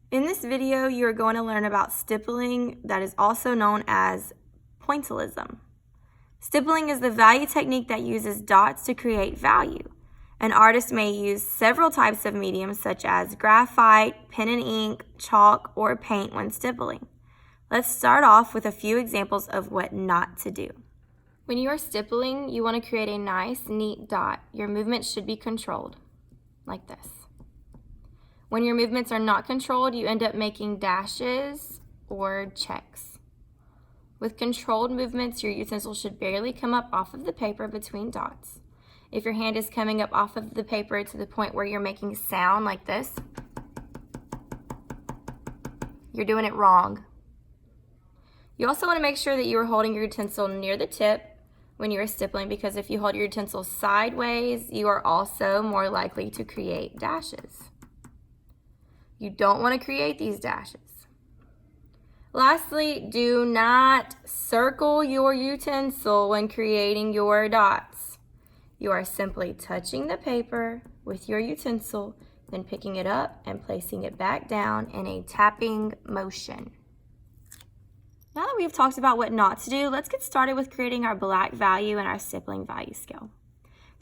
In this video, you are going to learn about stippling, that is also known as pointillism. Stippling is the value technique that uses dots to create value. An artist may use several types of mediums such as graphite, pen and ink, chalk, or paint when stippling. Let's start off with a few examples of what not to do. When you are stippling, you want to create a nice, neat dot. Your movements should be controlled, like this. When your movements are not controlled, you end up making dashes or checks. With controlled movements, your utensil should barely come up off of the paper between dots. If your hand is coming up off of the paper to the point where you're making sound like this, you're doing it wrong. You also want to make sure that you are holding your utensil near the tip when you are stippling, because if you hold your utensil sideways, you are also more likely to create dashes. You don't want to create these dashes. Lastly, do not circle your utensil when creating your dots. You are simply touching the paper with your utensil, then picking it up and placing it back down in a tapping motion. Now that we've talked about what not to do, let's get started with creating our black value and our stippling value scale.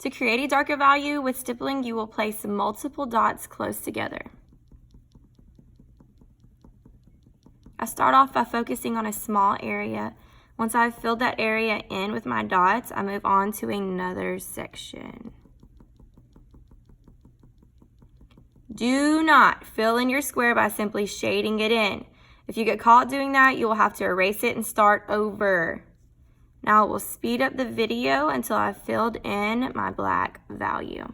To create a darker value with stippling, you will place multiple dots close together. I start off by focusing on a small area. Once I've filled that area in with my dots, I move on to another section. Do not fill in your square by simply shading it in. If you get caught doing that, you will have to erase it and start over. Now we'll speed up the video until I've filled in my black value.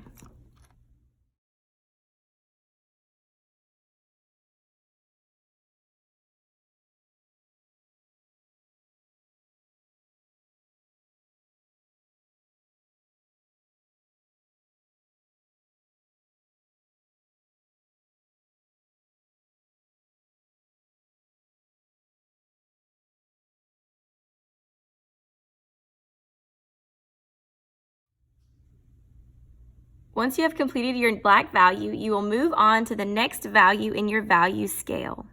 Once you have completed your black value, you will move on to the next value in your value scale.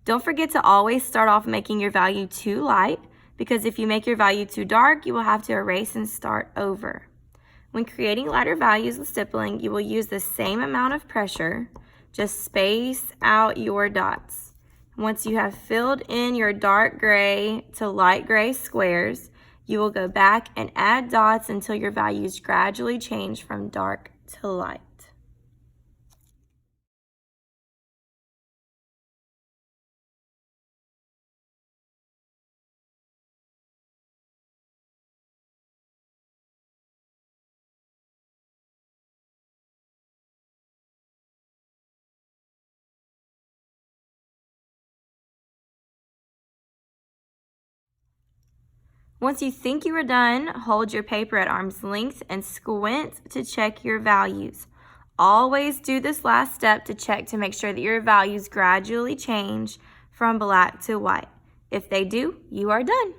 Don't forget to always start off making your value too light, because if you make your value too dark, you will have to erase and start over. When creating lighter values with stippling, you will use the same amount of pressure, just space out your dots. Once you have filled in your dark gray to light gray squares, you will go back and add dots until your values gradually change from dark to light. Once you think you are done, hold your paper at arm's length and squint to check your values. Always do this last step to check to make sure that your values gradually change from black to white. If they do, you are done.